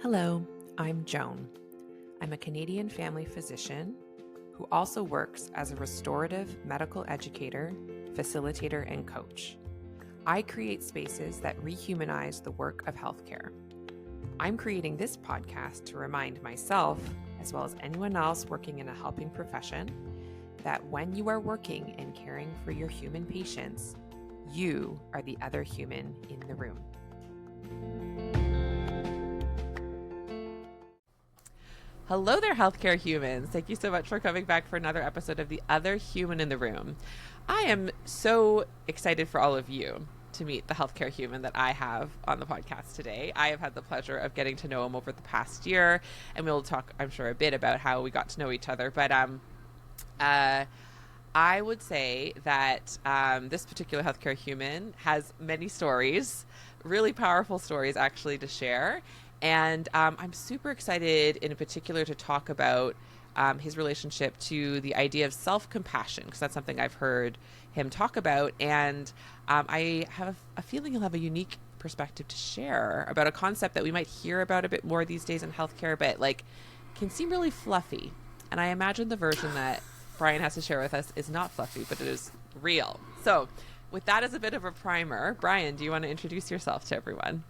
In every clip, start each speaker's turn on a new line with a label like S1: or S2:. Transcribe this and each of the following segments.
S1: Hello, I'm Joan. I'm a Canadian family physician who also works as a restorative medical educator, facilitator, and coach. I create spaces that rehumanize the work of healthcare. I'm creating this podcast to remind myself, as well as anyone else working in a helping profession, that when you are working and caring for your human patients, you are the other human in the room. Hello there, healthcare humans. Thank you so much for coming back for another episode of The Other Human in the Room. I am so excited for all of you to meet the healthcare human that I have on the podcast today. I have had the pleasure of getting to know him over the past year, and we'll talk, I'm sure, a bit about how we got to know each other. But I would say that this particular healthcare human has many stories, really powerful stories actually to share. And I'm super excited in particular to talk about his relationship to the idea of self-compassion, because that's something I've heard him talk about. And I have a feeling he'll have a unique perspective to share about a concept that we might hear about a bit more these days in healthcare, but like can seem really fluffy. And I imagine the version that Bryan has to share with us is not fluffy, but it is real. So with that as a bit of a primer, Bryan, do you want to introduce yourself to everyone?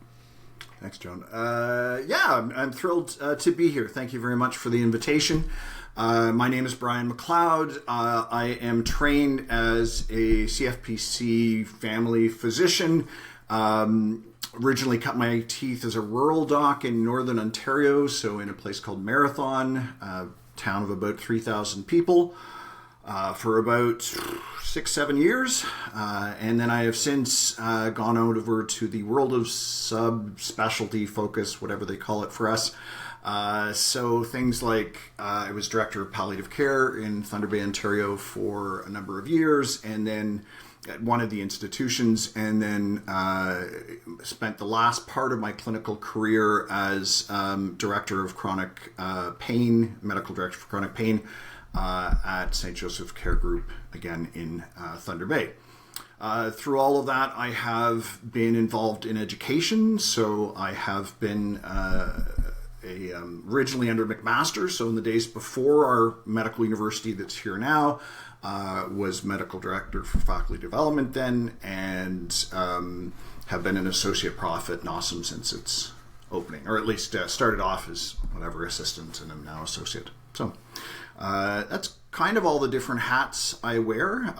S2: Thanks, Joan. I'm thrilled to be here. Thank you very much for the invitation. My name is Bryan MacLeod. I am trained as a CFPC family physician. Originally cut my teeth as a rural doc in Northern Ontario, so in a place called Marathon, a town of about 3,000 people. For about 6-7 years, and then I have since gone over to the world of subspecialty focus, whatever they call it for us. So things like I was director of palliative care in Thunder Bay, Ontario for a number of years, and then at one of the institutions, and then spent the last part of my clinical career as director of chronic pain, medical director for chronic pain, at St. Joseph Care Group, again in Thunder Bay. Through all of that, I have been involved in education. So I have been originally under McMaster. So in the days before our medical university that's here now, was medical director for faculty development then, and have been an associate prof at NOSM since its opening, or at least started off as whatever assistant and am now associate. So that's kind of all the different hats I wear.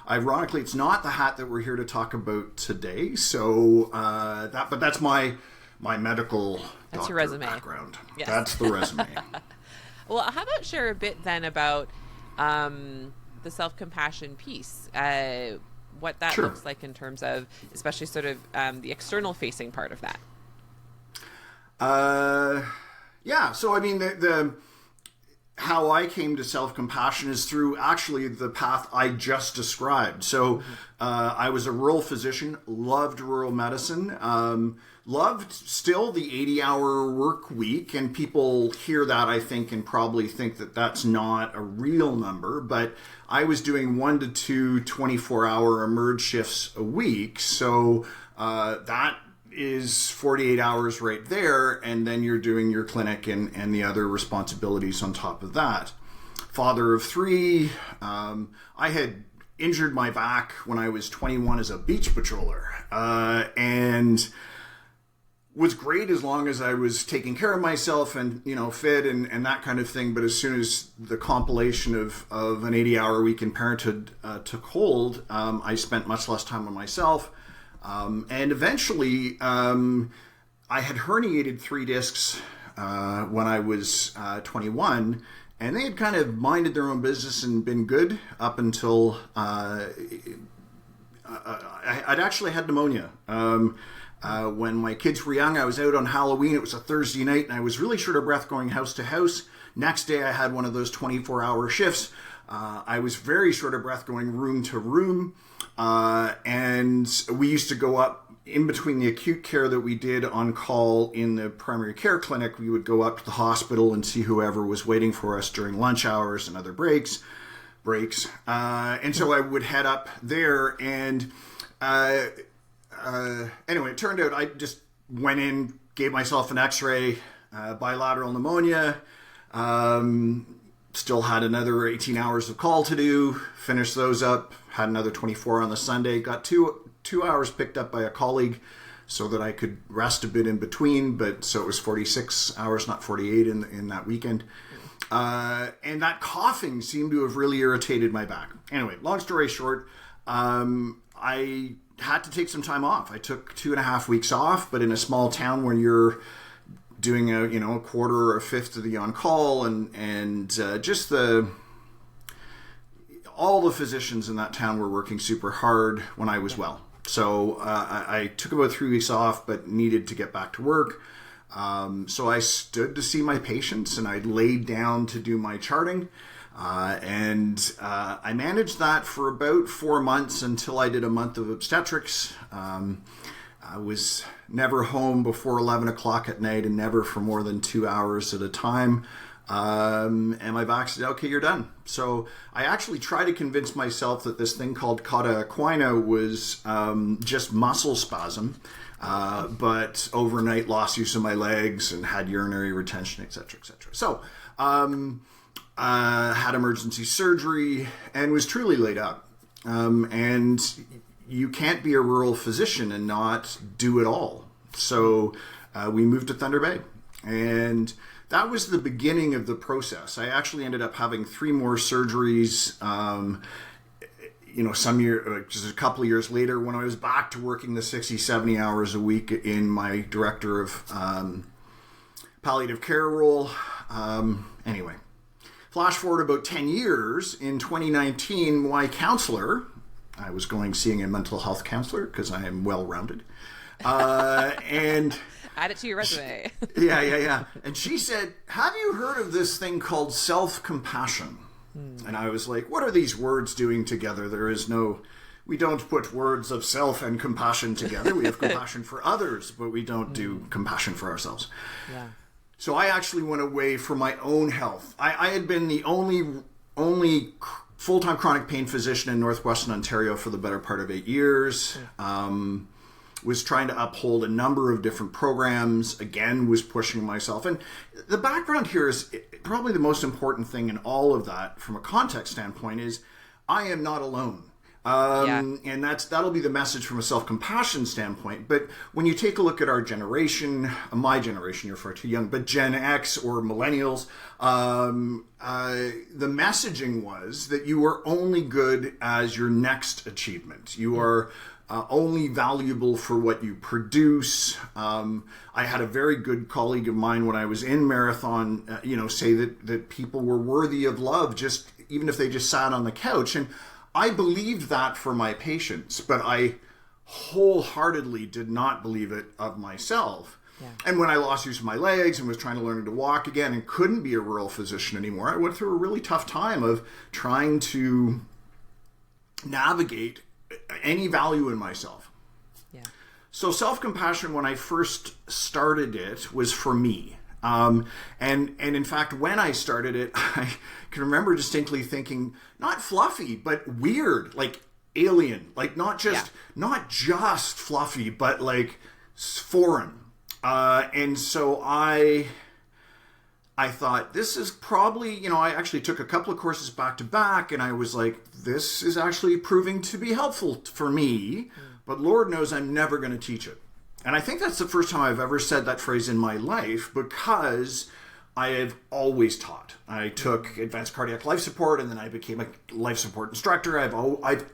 S2: Ironically, it's not the hat that we're here to talk about today. So but that's my medical
S1: that's your resume
S2: background.
S1: Yes.
S2: That's the resume.
S1: Well, how about share a bit then about the self-compassion piece, what that
S2: Sure.
S1: looks like in terms of especially sort of the external facing part of that.
S2: So I mean the how I came to self-compassion is through actually the path I just described. So I was a rural physician, loved rural medicine, loved still the 80-hour work week. And people hear that, I think, and probably think that that's not a real number. But I was doing 1 to 2 24-hour emerge shifts a week. So that is 48 hours right there, and then you're doing your clinic and the other responsibilities on top of that. Father of 3, I had injured my back when I was 21 as a beach patroller, and was great as long as I was taking care of myself and, fit and that kind of thing. But as soon as the compilation of an 80-hour week in parenthood took hold, I spent much less time on myself. And eventually, I had herniated 3 discs when I was 21, and they had kind of minded their own business and been good up until I'd actually had pneumonia. When my kids were young, I was out on Halloween. It was a Thursday night, and I was really short of breath going house to house. Next day, I had one of those 24-hour shifts. I was very short of breath going room to room. And we used to go up in between the acute care that we did on call in the primary care clinic. We would go up to the hospital and see whoever was waiting for us during lunch hours and other breaks. And so I would head up there. And anyway, it turned out I just went in, gave myself an x-ray, bilateral pneumonia. Still had another 18 hours of call to do. Finished those up. Had another 24 on the Sunday. Got two hours picked up by a colleague so that I could rest a bit in between. But so it was 46 hours, not 48 in that weekend. And that coughing seemed to have really irritated my back. Anyway, long story short, I had to take some time off. I took 2.5 weeks off, but in a small town where you're doing a quarter or a fifth of the on-call and just all the physicians in that town were working super hard when I was well. So I took about 3 weeks off, but needed to get back to work. So I stood to see my patients and I laid down to do my charting. And I managed that for about 4 months until I did a month of obstetrics. I was never home before 11 o'clock at night and never for more than 2 hours at a time. And my back said, okay, you're done. So I actually tried to convince myself that this thing called cauda equina was just muscle spasm. But overnight lost use of my legs and had urinary retention, etc., etc. So had emergency surgery and was truly laid up. And you can't be a rural physician and not do it all. So we moved to Thunder Bay. And that was the beginning of the process. I actually ended up having 3 more surgeries, just a couple of years later when I was back to working the 60, 70 hours a week in my director of palliative care role. Anyway, flash forward about 10 years, in 2019, my counselor, I was seeing a mental health counselor because I am well-rounded, and
S1: add it to your resume.
S2: Yeah. And she said, have you heard of this thing called self-compassion? And I was like, what are these words doing together? We don't put words of self and compassion together. We have compassion for others, but we don't do compassion for ourselves.
S1: Yeah.
S2: So I actually went away for my own health. I had been the only full-time chronic pain physician in Northwestern Ontario for the better part of 8 years. Was trying to uphold a number of different programs, again, was pushing myself. And the background here is probably the most important thing in all of that from a context standpoint is I am not alone. And that'll be the message from a self-compassion standpoint. But when you take a look at our generation, my generation, you're far too young, but Gen X or millennials, the messaging was that you are only good as your next achievement. You are only valuable for what you produce. I had a very good colleague of mine when I was in Marathon, say that people were worthy of love, just even if they just sat on the couch. And I believed that for my patients, but I wholeheartedly did not believe it of myself. Yeah. And when I lost use of my legs and was trying to learn to walk again and couldn't be a rural physician anymore, I went through a really tough time of trying to navigate any value in myself.
S1: Yeah.
S2: So self-compassion, when I first started it, was for me. And in fact, when I started it, I can remember distinctly thinking, not fluffy, but weird, like alien, like not just fluffy, but like foreign. And so I thought, this is probably, I actually took a couple of courses back to back, and I was like, this is actually proving to be helpful for me, but Lord knows I'm never going to teach it. And I think that's the first time I've ever said that phrase in my life, because I have always taught. I took advanced cardiac life support, and then I became a life support instructor. I've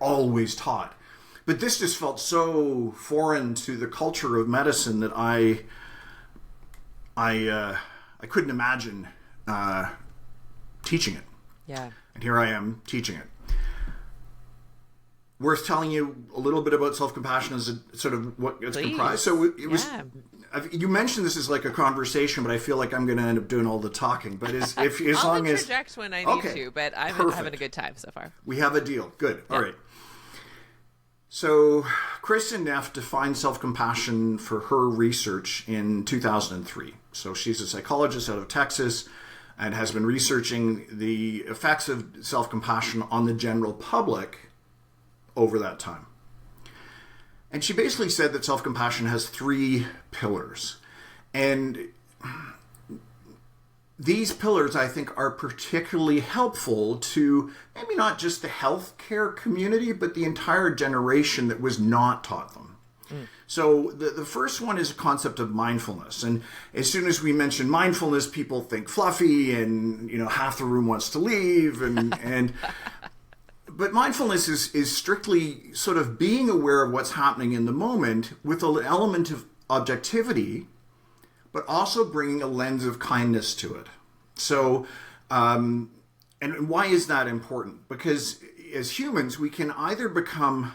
S2: always taught. But this just felt so foreign to the culture of medicine that I couldn't imagine teaching it. Yeah. And here I am teaching it. Worth telling you a little bit about self-compassion as a sort of what it's comprised. So it was. Yeah. You mentioned this is like a conversation, but I feel like I'm going to end up doing all the talking. But as
S1: long as interject when I need to, but I'm having a good time so far.
S2: We have a deal. Good. Yeah. All right. So Kristen Neff defined self-compassion for her research in 2003. So she's a psychologist out of Texas and has been researching the effects of self-compassion on the general public over that time. And she basically said that self-compassion has 3 pillars. And these pillars, I think, are particularly helpful to maybe not just the healthcare community, but the entire generation that was not taught them. So the first one is a concept of mindfulness. And as soon as we mention mindfulness, people think fluffy and, half the room wants to leave. But mindfulness is strictly sort of being aware of what's happening in the moment with an element of objectivity, but also bringing a lens of kindness to it. So, and why is that important? Because as humans, we can either become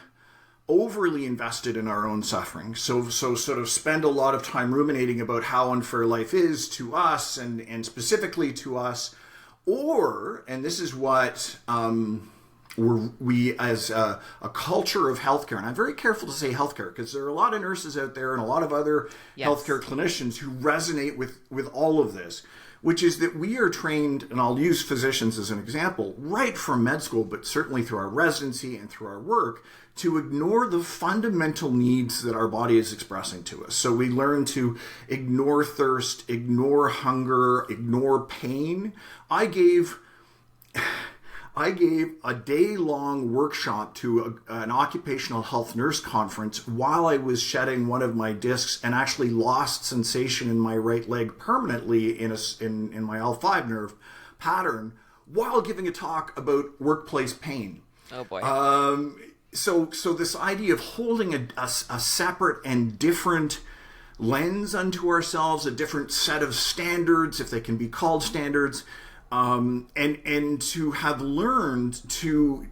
S2: overly invested in our own suffering. So sort of spend a lot of time ruminating about how unfair life is to us and specifically to us. Or, and this is what we as a culture of healthcare, and I'm very careful to say healthcare because there are a lot of nurses out there and a lot of other healthcare clinicians who resonate with all of this, which is that we are trained, and I'll use physicians as an example, right from med school, but certainly through our residency and through our work, to ignore the fundamental needs that our body is expressing to us. So we learn to ignore thirst, ignore hunger, ignore pain. I gave a day-long workshop to an occupational health nurse conference while I was shedding one of my discs and actually lost sensation in my right leg permanently in my L5 nerve pattern while giving a talk about workplace pain.
S1: Oh boy.
S2: So this idea of holding a separate and different lens unto ourselves, a different set of standards, if they can be called standards, and to have learned to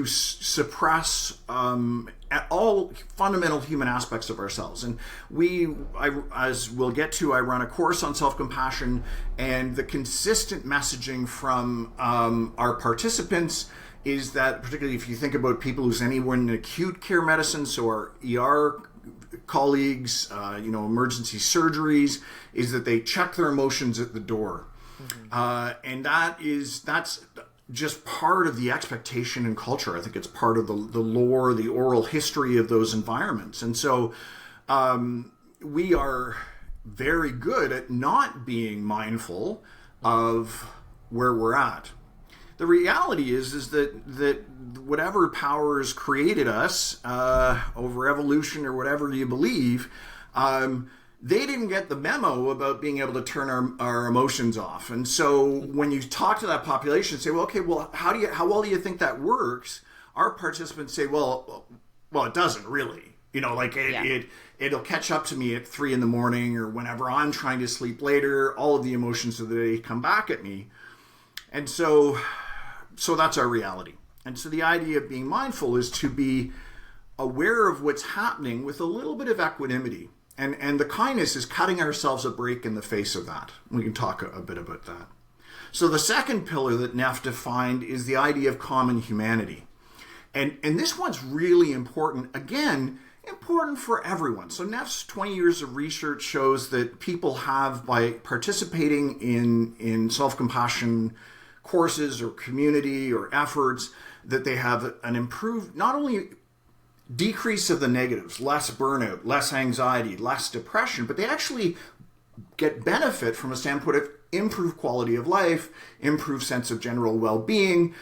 S2: suppress all fundamental human aspects of ourselves. And as we'll get to, I run a course on self-compassion, and the consistent messaging from our participants is that, particularly if you think about people who's anywhere in acute care medicine, so our ER colleagues, emergency surgeries, is that they check their emotions at the door. And that's just part of the expectation and culture. I think it's part of the lore, the oral history of those environments. And so we are very good at not being mindful of where we're at. The reality is that whatever powers created us over evolution or whatever you believe, they didn't get the memo about being able to turn our emotions off. And so when you talk to that population, say, well, how well do you think that works? Our participants say, well, it doesn't really. It'll catch up to me at 3 a.m. or whenever I'm trying to sleep later. All of the emotions of the day come back at me. And so that's our reality. And so the idea of being mindful is to be aware of what's happening with a little bit of equanimity. And the kindness is cutting ourselves a break in the face of that. We can talk a bit about that. So the second pillar that Neff defined is the idea of common humanity. And this one's really important. Again, important for everyone. So Neff's 20 years of research shows that people have, by participating in self-compassion courses or community or efforts, that they have an improved, not only decrease of the negatives, less burnout, less anxiety, less depression, but they actually get benefit from a standpoint of improved quality of life, improved sense of general well-being.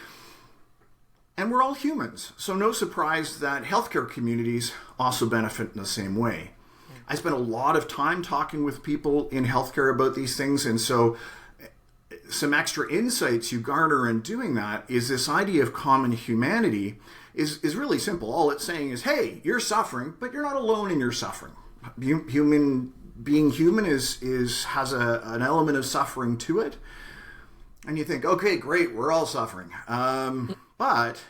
S2: And we're all humans, so no surprise that healthcare communities also benefit in the same way. I spent a lot of time talking with people in healthcare about these things, and so some extra insights you garner in doing that is this idea of common humanity is really simple. All it's saying is, hey, you're suffering, but you're not alone in your suffering. Being human has an element of suffering to it. And you think, okay, great, we're all suffering. But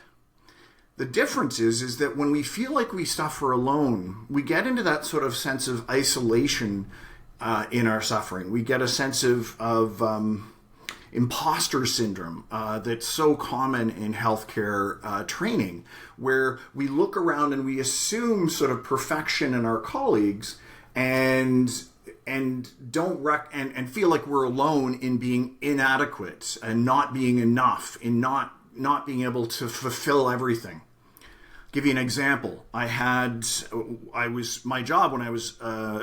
S2: the difference is that when we feel like we suffer alone, we get into that sort of sense of isolation in our suffering. We get a sense of imposter syndrome that's so common in healthcare training, where we look around and we assume sort of perfection in our colleagues and don't feel like we're alone in being inadequate and not being enough, in not being able to fulfill everything. Give you an example. My job when I was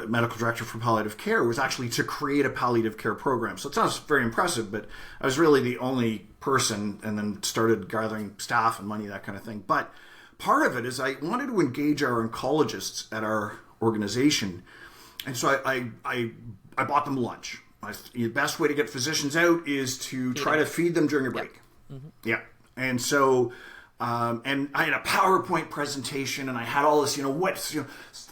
S2: medical director for palliative care was actually to create a palliative care program. So it sounds very impressive, but I was really the only person, and then started gathering staff and money, that kind of thing. But part of it is I wanted to engage our oncologists at our organization. And so I bought them lunch. The best way to get physicians out is to try to feed them during a break. Yep. Mm-hmm. Yeah. And so... and I had a PowerPoint presentation, and I had all this,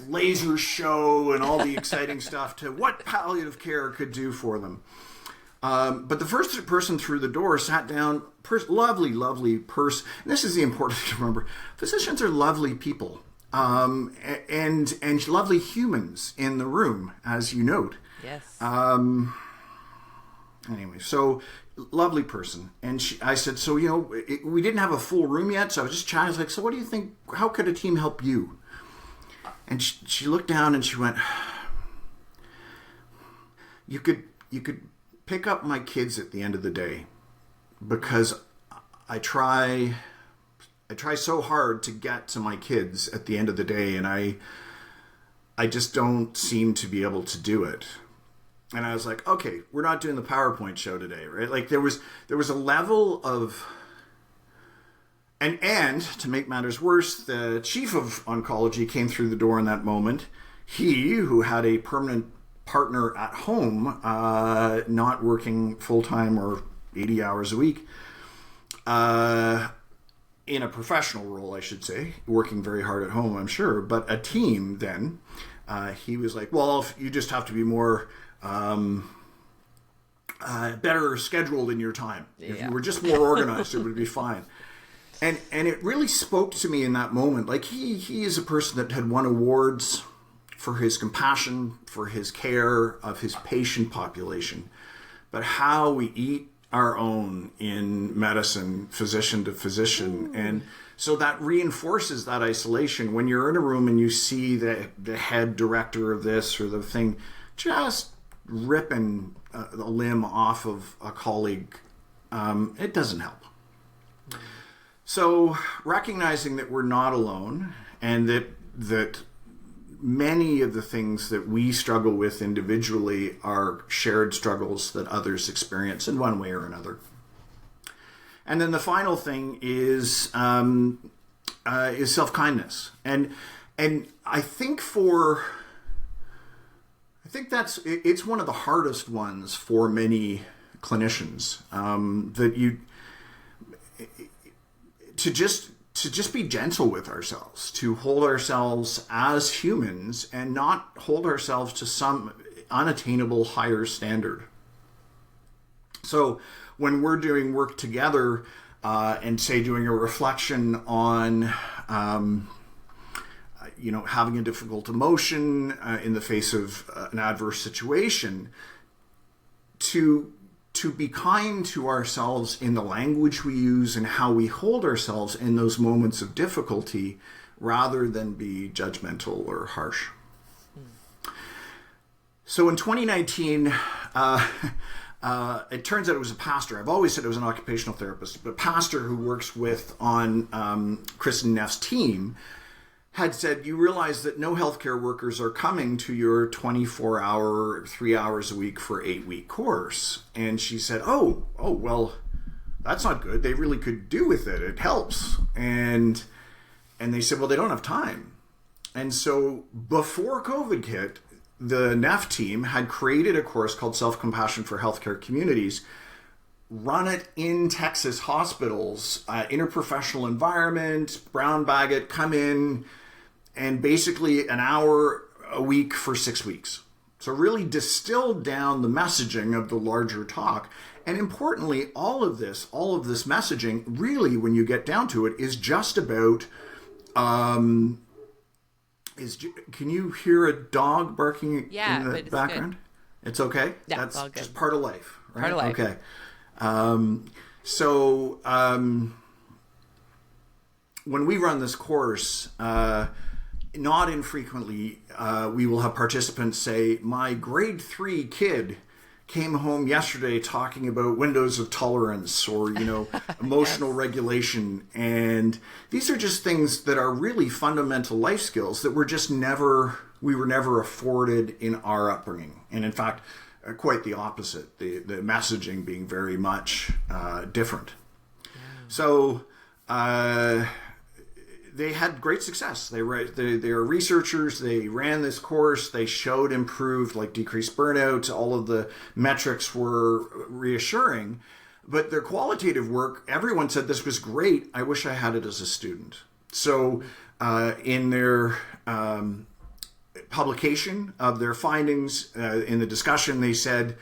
S2: laser show and all the exciting stuff to what palliative care could do for them. But the first person through the door sat down, lovely, lovely person. And this is the important thing to remember. Physicians are lovely people, and lovely humans in the room, as you note. Yes. Anyway, so... lovely person. And I said, so, we didn't have a full room yet, so I was just chatting. I was like, so what do you think, how could a team help you? And she looked down and she went, you could pick up my kids at the end of the day, because I try so hard to get to my kids at the end of the day, and I just don't seem to be able to do it. And I was like, okay, we're not doing the PowerPoint show today, right? Like there was a level of, and to make matters worse, the chief of oncology came through the door in that moment. He, who had a permanent partner at home, not working full-time or 80 hours a week, in a professional role, I should say, working very hard at home, I'm sure, but a team then, he was like, well, you just have to be more... better scheduled in your time. Yeah. If you were just more organized, it would be fine. And it really spoke to me in that moment. Like he is a person that had won awards for his compassion, for his care of his patient population. But how we eat our own in medicine, physician to physician. And so that reinforces that isolation. When you're in a room and you see the head director of this or the thing, just ripping a limb off of a colleague, it doesn't help. So recognizing that we're not alone, and that many of the things that we struggle with individually are shared struggles that others experience in one way or another. And then the final thing is self-kindness. And I think it's one of the hardest ones for many clinicians, to just be gentle with ourselves, to hold ourselves as humans and not hold ourselves to some unattainable higher standard. So when we're doing work together, and say doing a reflection on having a difficult emotion in the face of an adverse situation, to be kind to ourselves in the language we use and how we hold ourselves in those moments of difficulty, rather than be judgmental or harsh. So in 2019, it turns out it was a pastor. I've always said it was an occupational therapist, but a pastor who works on Chris and Neff's team had said, you realize that no healthcare workers are coming to your 24-hour, 3 hours a week for 8-week course. And she said, oh, well, that's not good. They really could do with it. It helps. And they said, well, they don't have time. And so before COVID hit, the Neff team had created a course called Self-Compassion for Healthcare Communities, run it in Texas hospitals, interprofessional environment, brown bag it, come in, and basically an hour a week for 6 weeks. So really distilled down the messaging of the larger talk. And importantly, all of this messaging, really, when you get down to it, is just about, can you hear a dog barking in the background? Good. It's okay?
S1: Yeah,
S2: that's
S1: it's all good.
S2: Just part of life, right?
S1: Part of life.
S2: Okay. When we run this course, not infrequently, we will have participants say, my grade 3 kid came home yesterday talking about windows of tolerance or, emotional regulation. And these are just things that are really fundamental life skills that we were never afforded in our upbringing. And in fact, quite the opposite, the messaging being very much different. Yeah. So they had great success. They are researchers. They ran this course. They showed improved, like decreased burnout. All of the metrics were reassuring. But their qualitative work, everyone said this was great. I wish I had it as a student. So in their publication of their findings, in the discussion, they said,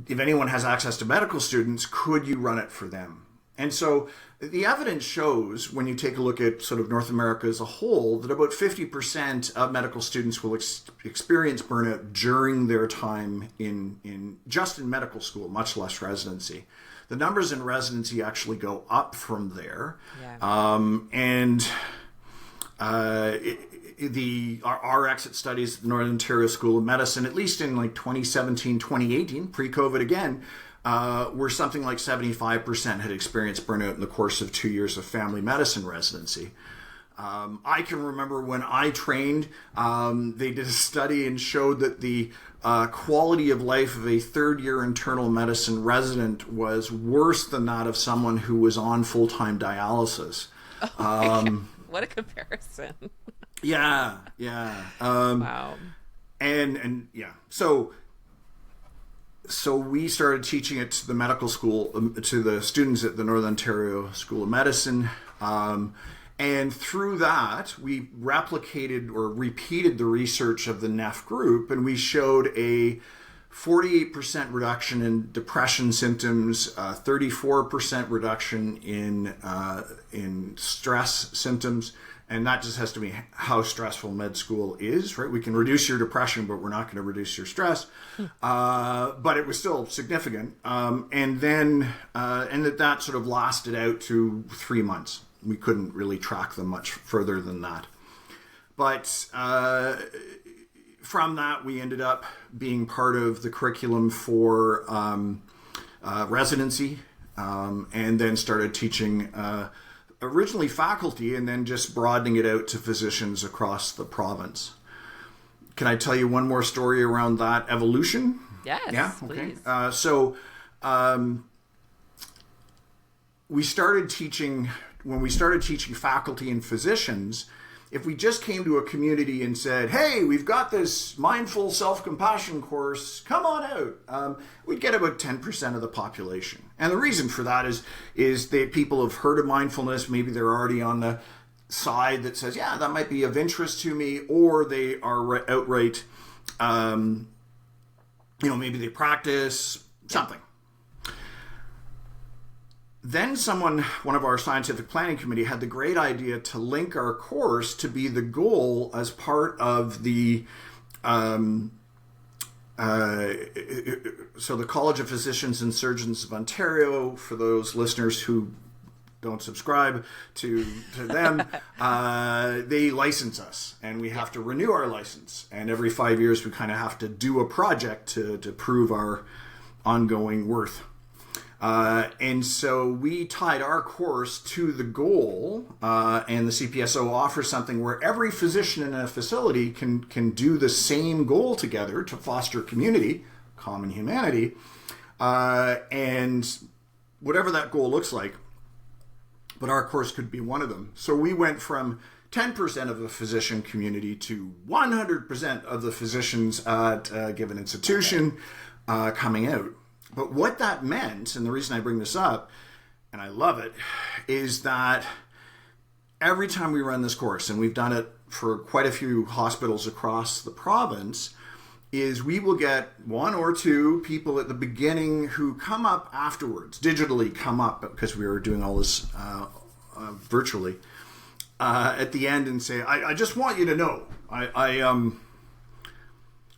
S2: if anyone has access to medical students, could you run it for them? And so the evidence shows, when you take a look at sort of North America as a whole, that about 50% of medical students will experience burnout during their time in medical school, much less residency. The numbers in residency actually go up from there. Yeah. Our exit studies at the Northern Ontario School of Medicine, at least in like 2017, 2018, pre-COVID again, where something like 75% had experienced burnout in the course of 2 years of family medicine residency. I can remember when I trained, they did a study and showed that the quality of life of a third-year internal medicine resident was worse than that of someone who was on full-time dialysis.
S1: What a comparison.
S2: Yeah.
S1: Wow.
S2: And yeah, so we started teaching it to the medical school, to the students at the Northern Ontario School of Medicine. And through that, we replicated or repeated the research of the NEF group, and we showed a 48% reduction in depression symptoms, 34% reduction in stress symptoms. And that just has to be how stressful med school is, right? We can reduce your depression, but we're not going to reduce your stress. But it was still significant. And that sort of lasted out to 3 months. We couldn't really track them much further than that. But from that, we ended up being part of the curriculum for residency, and then started teaching originally faculty, and then just broadening it out to physicians across the province. Can I tell you one more story around that evolution?
S1: Yes,
S2: yeah? Okay.
S1: Please.
S2: We started teaching, when we started teaching faculty and physicians, if we just came to a community and said, hey, we've got this mindful self-compassion course, come on out, we'd get about 10% of the population. And the reason for that is that people have heard of mindfulness, maybe they're already on the side that says, yeah, that might be of interest to me, or they are outright, maybe they practice something. Then one of our scientific planning committee had the great idea to link our course to be the goal as part of the so the College of Physicians and Surgeons of Ontario, for those listeners who don't subscribe to them, they license us, and we have to renew our license. And every 5 years, we kind of have to do a project to prove our ongoing worth. And so we tied our course to the goal, and the CPSO offers something where every physician in a facility can do the same goal together to foster community, common humanity, and whatever that goal looks like. But our course could be one of them. So we went from 10% of the physician community to 100% of the physicians at a given institution coming out. But what that meant, and the reason I bring this up, and I love it, is that every time we run this course, and we've done it for quite a few hospitals across the province, is we will get one or two people at the beginning who come up afterwards, digitally come up, because we were doing all this virtually, at the end and say, I just want you to know, I'm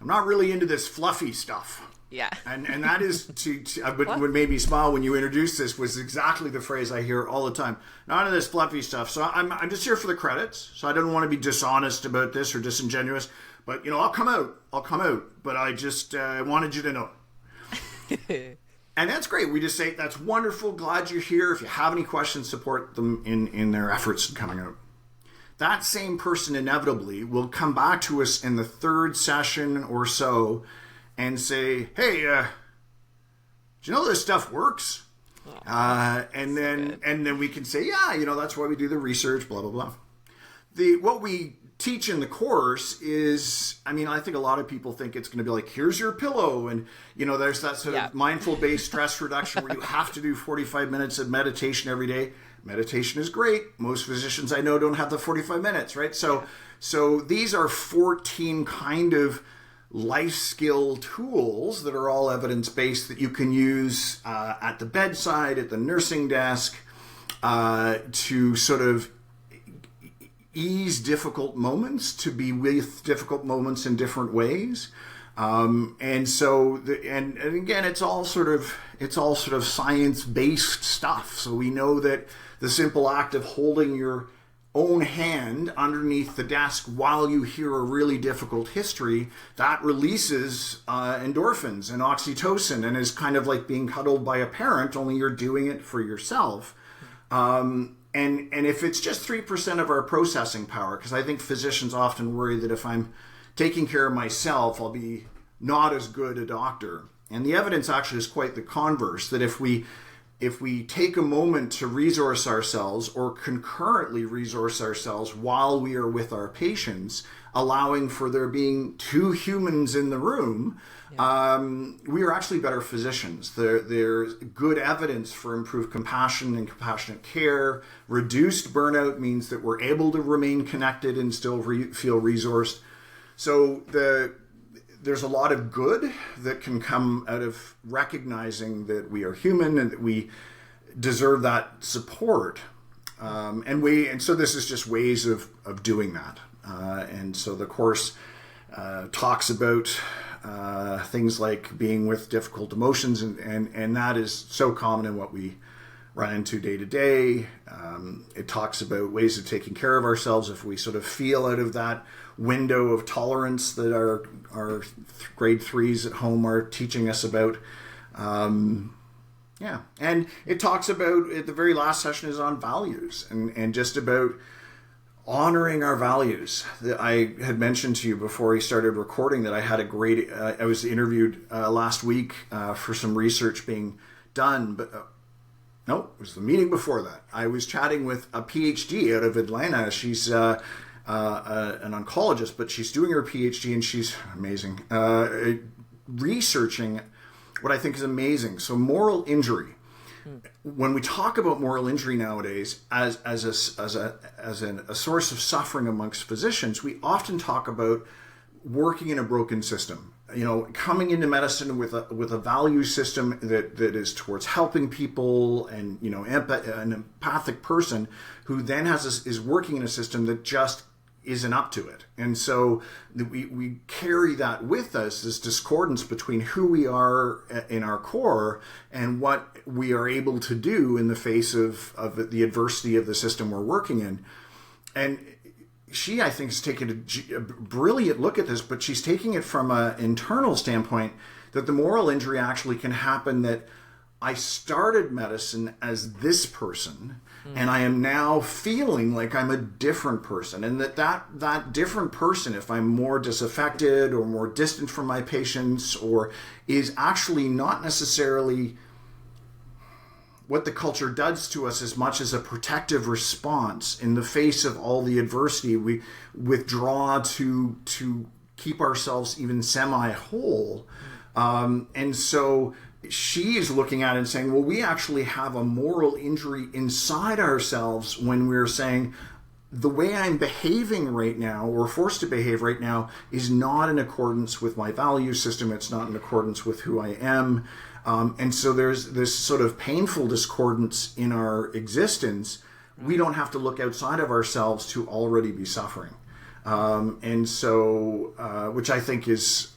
S2: not really into this fluffy stuff.
S1: Yeah.
S2: And that is, what made me smile when you introduced this was exactly the phrase I hear all the time. None of this fluffy stuff. So I'm just here for the credits. So I don't want to be dishonest about this or disingenuous. But, I'll come out. But I just wanted you to know. And that's great. We just say, that's wonderful. Glad you're here. If you have any questions, support them in their efforts coming out. That same person inevitably will come back to us in the third session or so and say, hey, do you know this stuff works? And then we can say, yeah, that's why we do the research, blah, blah, blah. What we teach in the course is, I think a lot of people think it's going to be like, here's your pillow. And, there's that sort of mindful-based stress reduction where you have to do 45 minutes of meditation every day. Meditation is great. Most physicians I know don't have the 45 minutes, right? So these are 14 kind of life skill tools that are all evidence-based that you can use at the bedside, at the nursing desk, to sort of ease difficult moments, to be with difficult moments in different ways. And again, it's all sort of science-based stuff. So we know that the simple act of holding your own hand underneath the desk while you hear a really difficult history, that releases endorphins and oxytocin, and is kind of like being cuddled by a parent, only you're doing it for yourself. And if it's just 3% of our processing power, because I think physicians often worry that if I'm taking care of myself, I'll be not as good a doctor. And the evidence actually is quite the converse, that if we take a moment to resource ourselves or concurrently resource ourselves while we are with our patients, allowing for there being two humans in the room, we are actually better physicians. There's good evidence for improved compassion and compassionate care. Reduced burnout means that we're able to remain connected and still feel resourced. So there's a lot of good that can come out of recognizing that we are human and that we deserve that support. And so this is just ways of doing that. And so the course talks about things like being with difficult emotions, and that is so common in what we run into day to day. It talks about ways of taking care of ourselves if we sort of feel out of that window of tolerance that our grade 3s at home are teaching us about. And it talks about, at the very last session is on values and just about honoring our values. I had mentioned to you before we started recording that I had I was interviewed last week for some research being done, but no, it was the meeting before that. I was chatting with a PhD out of Atlanta. She's an oncologist, but she's doing her PhD and she's amazing, researching what I think is amazing. So moral injury. When we talk about moral injury nowadays as a source of suffering amongst physicians, we often talk about working in a broken system. Coming into medicine with a value system that is towards helping people, and an empathic person who then is working in a system that just isn't up to it. And so we carry that with us, this discordance between who we are in our core and what we are able to do in the face of the adversity of the system we're working in. And she, I think, has taken a brilliant look at this, but she's taking it from an internal standpoint, that the moral injury actually can happen, that I started medicine as this person, and I am now feeling like I'm a different person. And that different person, if I'm more disaffected or more distant from my patients, or is actually not necessarily what the culture does to us as much as a protective response in the face of all the adversity. We withdraw to keep ourselves even semi-whole. And so she is looking at it and saying, well, we actually have a moral injury inside ourselves when we're saying, the way I'm behaving right now, or forced to behave right now, is not in accordance with my value system. It's not in accordance with who I am. And so there's this sort of painful discordance in our existence. We don't have to look outside of ourselves to already be suffering. And so, which I think is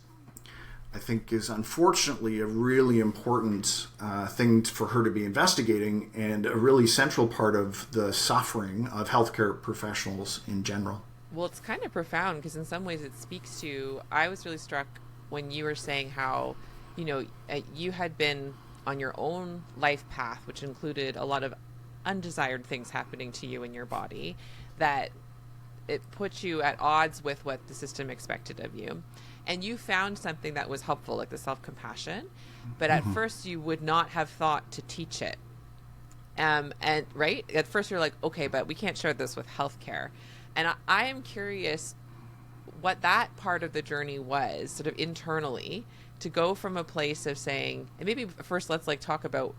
S2: unfortunately a really important thing for her to be investigating, and a really central part of the suffering of healthcare professionals in general.
S1: Well, it's kind of profound, because in some ways it speaks to, I was really struck when you were saying how you had been on your own life path, which included a lot of undesired things happening to you in your body, that it put you at odds with what the system expected of you. And you found something that was helpful, like the self-compassion, but at first you would not have thought to teach it. And right at first you're like, okay, but we can't share this with healthcare. And I am curious what that part of the journey was, sort of internally, to go from a place of saying, and maybe first let's like talk about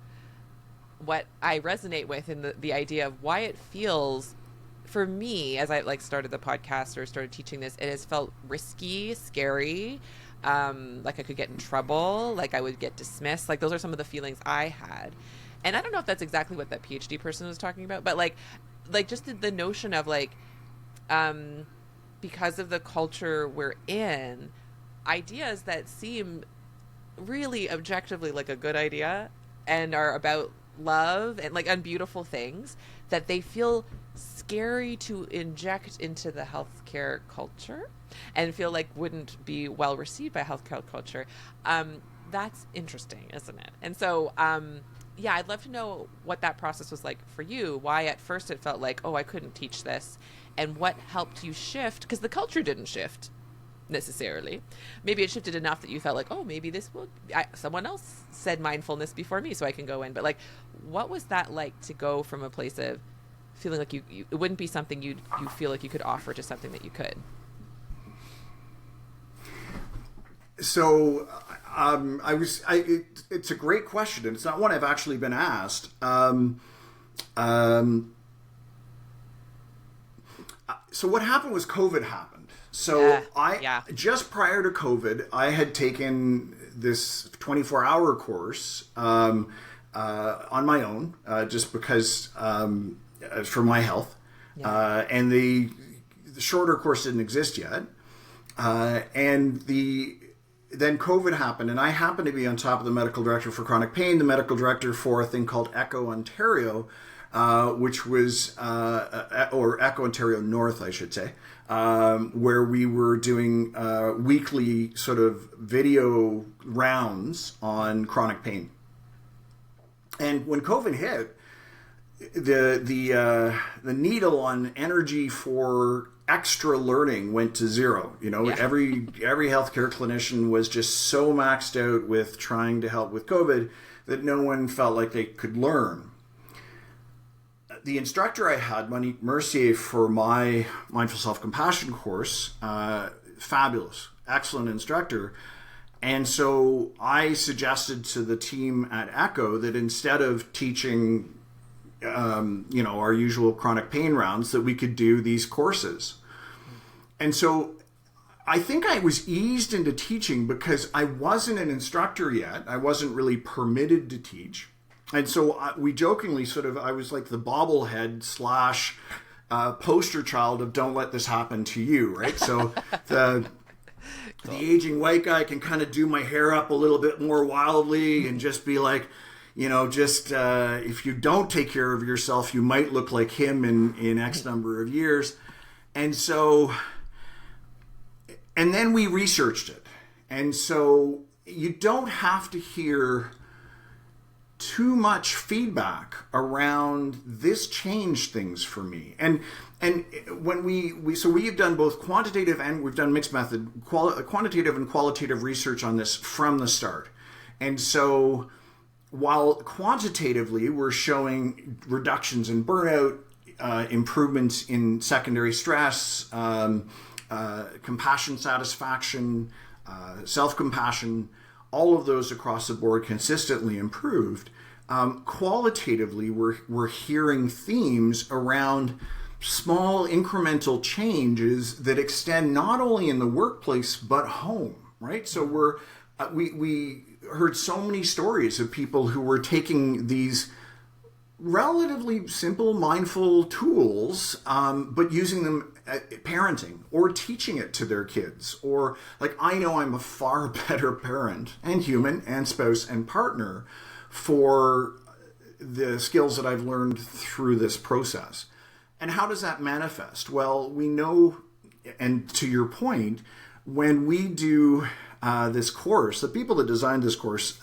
S1: what I resonate with in the idea of why it feels, for me, as I like started the podcast or started teaching this, it has felt risky, scary, like I could get in trouble, like I would get dismissed. Like those are some of the feelings I had. And I don't know if that's exactly what that PhD person was talking about, but like just the notion of like, because of the culture we're in, ideas that seem really objectively like a good idea and are about love and like unbeautiful things, that they feel scary to inject into the healthcare culture and feel like wouldn't be well received by healthcare culture. That's interesting, isn't it? And so, yeah, I'd love to know what that process was like for you. Why at first it felt like, oh, I couldn't teach this, and what helped you shift, because the culture didn't shift necessarily. Maybe it shifted enough that you felt like, oh, maybe this will, someone else said mindfulness before me, so I can go in. But like, what was that like to go from a place of feeling like you it wouldn't be something you feel like you could offer to something that you could?
S2: So, it's a great question, and it's not one I've actually been asked. So what happened was COVID happened. So just prior to COVID, I had taken this 24-hour course on my own, just because for my health, and the shorter course didn't exist yet, and then COVID happened, and I happened to be on top of the medical director for chronic pain, the medical director for a thing called ECHO Ontario, which was, or ECHO Ontario North, I should say, where we were doing weekly sort of video rounds on chronic pain. And when COVID hit, the needle on energy for extra learning went to zero. Every healthcare clinician was just so maxed out with trying to help with COVID that no one felt like they could learn. The instructor I had, Monique Mercier, for my Mindful Self-Compassion course, fabulous, excellent instructor. And so I suggested to the team at ECHO that instead of teaching our usual chronic pain rounds, that we could do these courses. And so I think I was eased into teaching because I wasn't an instructor yet. I wasn't really permitted to teach. And so we jokingly I was like the bobblehead / poster child of don't let this happen to you, right? So the aging white guy can kind of do my hair up a little bit more wildly and just be like, if you don't take care of yourself, you might look like him in X number of years. And so, and then we researched it. And so you don't have to hear too much feedback around this changed things for me. And when we have done both quantitative and we've done mixed method, quantitative and qualitative research on this from the start. And so while quantitatively we're showing reductions in burnout, improvements in secondary stress, compassion satisfaction, self-compassion, all of those across the board consistently improved. Qualitatively, we're hearing themes around small incremental changes that extend not only in the workplace but home, right? So we heard so many stories of people who were taking these relatively simple mindful tools, but using them at parenting or teaching it to their kids. Or like, I know I'm a far better parent and human and spouse and partner for the skills that I've learned through this process. And how does that manifest? Well, we know, and to your point, when we do this course. The people that designed this course,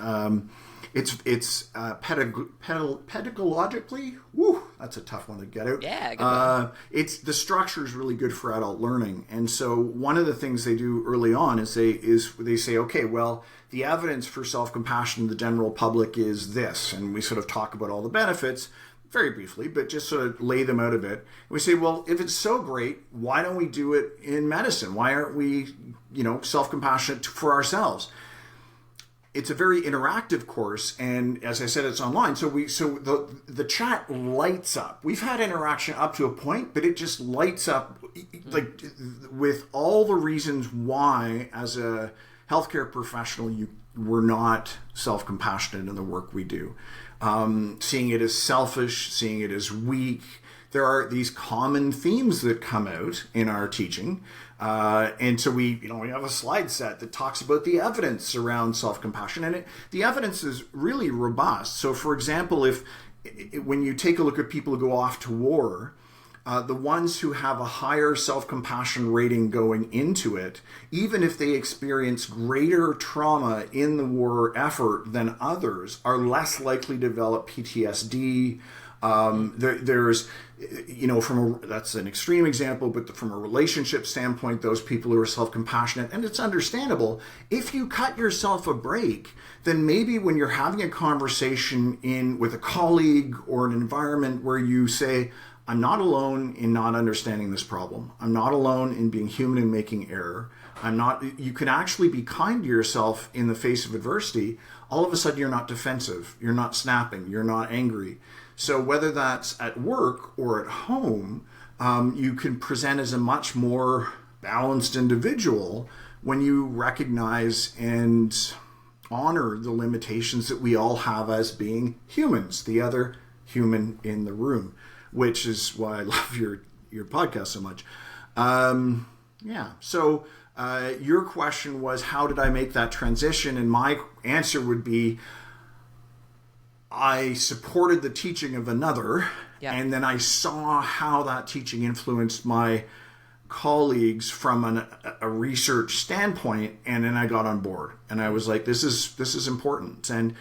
S2: it's pedagogically, woo, that's a tough one to get out.
S1: Yeah, good one.
S2: It's the structure is really good for adult learning, and so one of the things they do early on is they say, okay, well, the evidence for self-compassion in the general public is this, and we sort of talk about all the benefits very briefly, but just sort of lay them out a bit. And we say, well, if it's so great, why don't we do it in medicine? Why aren't we, self-compassionate for ourselves? It's a very interactive course, and as I said, it's online. So the chat lights up. We've had interaction up to a point, but it just lights up, like with all the reasons why, as a healthcare professional, we're not self-compassionate in the work we do. Seeing it as selfish, seeing it as weak. There are these common themes that come out in our teaching. And so we have a slide set that talks about the evidence around self-compassion, and the evidence is really robust. So for example, when you take a look at people who go off to war, the ones who have a higher self-compassion rating going into it, even if they experience greater trauma in the war effort than others, are less likely to develop PTSD. There's, that's an extreme example, but from a relationship standpoint, those people who are self-compassionate, and it's understandable, if you cut yourself a break, then maybe when you're having a conversation with a colleague or an environment where you say, I'm not alone in not understanding this problem. I'm not alone in being human and making error. You can actually be kind to yourself in the face of adversity. All of a sudden, you're not defensive. You're not snapping. You're not angry. So whether that's at work or at home, you can present as a much more balanced individual when you recognize and honor the limitations that we all have as being humans, the other human in the room, which is why I love your podcast so much. So your question was, how did I make that transition? And my answer would be, I supported the teaching of another, and then I saw how that teaching influenced my colleagues from a research standpoint, and then I got on board, and I was like, this is important. And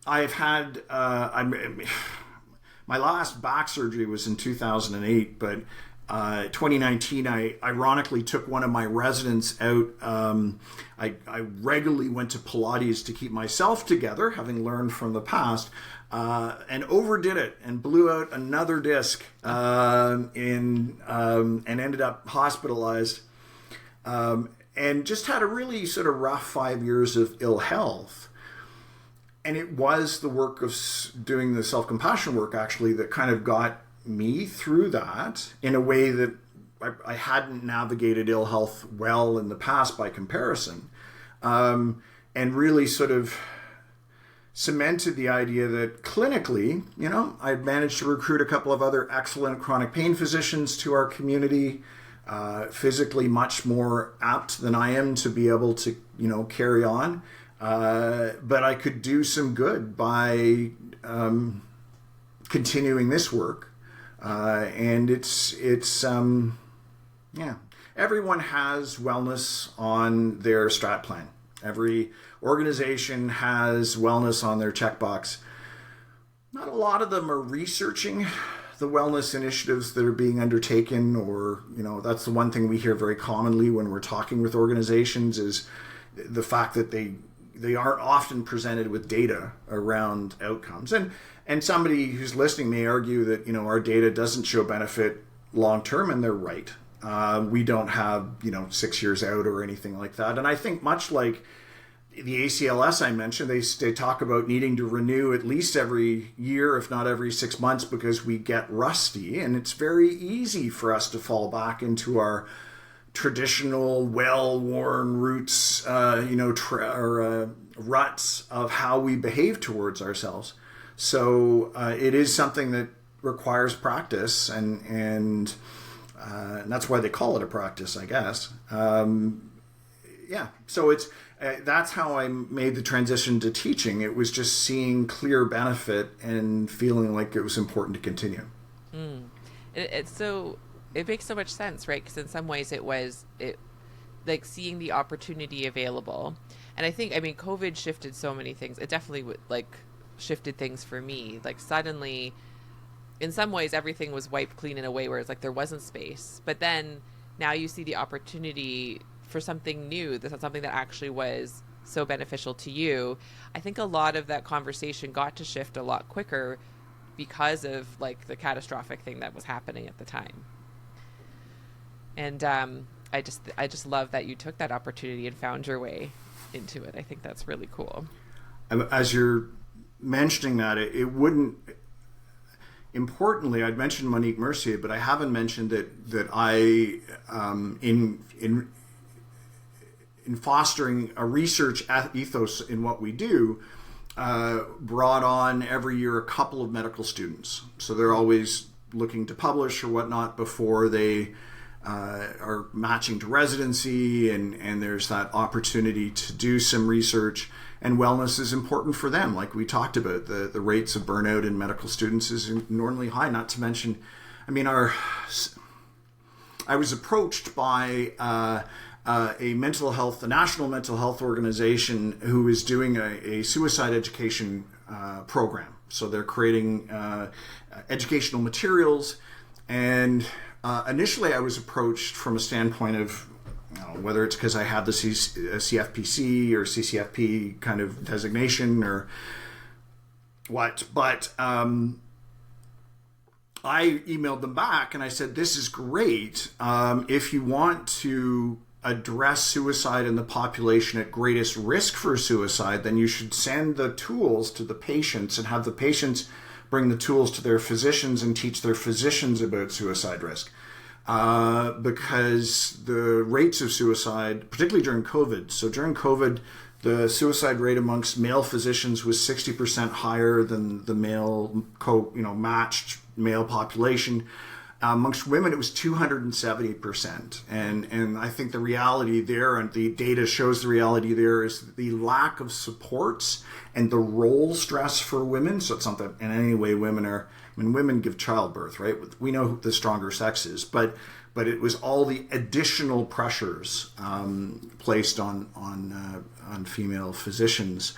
S2: I've had my last back surgery was in 2008, but 2019, I ironically took one of my residents out. I regularly went to Pilates to keep myself together, having learned from the past, and overdid it and blew out another disc and ended up hospitalized, and just had a really sort of rough 5 years of ill health. And it was the work of doing the self-compassion work, actually, that kind of got me through that in a way that I hadn't navigated ill health well in the past by comparison, and really sort of cemented the idea that clinically, I'd managed to recruit a couple of other excellent chronic pain physicians to our community, physically much more apt than I am to be able to, carry on. But I could do some good by continuing this work. And everyone has wellness on their strat plan. Every organization has wellness on their checkbox. Not a lot of them are researching the wellness initiatives that are being undertaken, or, that's the one thing we hear very commonly when we're talking with organizations, is the fact that they aren't often presented with data around outcomes. And somebody who's listening may argue that, our data doesn't show benefit long-term, and they're right. We don't have, 6 years out or anything like that. And I think much like the ACLS I mentioned, they talk about needing to renew at least every year, if not every 6 months, because we get rusty. And it's very easy for us to fall back into our traditional, well-worn roots, ruts of how we behave towards ourselves. So it is something that requires practice, and that's why they call it a practice, I guess. So it's that's how I made the transition to teaching. It was just seeing clear benefit and feeling like it was important to continue.
S1: It makes so much sense, right? Because in some ways like seeing the opportunity available. And I think, I mean, COVID shifted so many things. It definitely would like shifted things for me. Like suddenly, in some ways, everything was wiped clean in a way where it's like there wasn't space. But then now you see the opportunity for something new. That's something that actually was so beneficial to you. I think a lot of that conversation got to shift a lot quicker because of like the catastrophic thing that was happening at the time. And I just love that you took that opportunity and found your way into it. I think that's really cool.
S2: As you're mentioning that, it wouldn't. Importantly, I'd mentioned Monique Mercier, but I haven't mentioned that I in fostering a research ethos in what we do, brought on every year a couple of medical students. So they're always looking to publish or whatnot before they are matching to residency, and there's that opportunity to do some research. And wellness is important for them. Like we talked about, the rates of burnout in medical students is enormously high. Not to mention, I mean, I was approached by a national mental health organization who is doing a suicide education program. So they're creating educational materials. And initially I was approached from a standpoint of, whether it's because I have the CFPC or CCFP kind of designation or what, but I emailed them back and I said, this is great. If you want to address suicide in the population at greatest risk for suicide, then you should send the tools to the patients and have the patients bring the tools to their physicians and teach their physicians about suicide risk. Because the rates of suicide, particularly during COVID, so during COVID, the suicide rate amongst male physicians was 60% higher than the male matched male population. Amongst women, it was 270%. And I think the reality there, and the data shows the reality there, is the lack of supports and the role stress for women. So it's not that in any way women give childbirth, right? We know who the stronger sex is, but it was all the additional pressures placed on female physicians.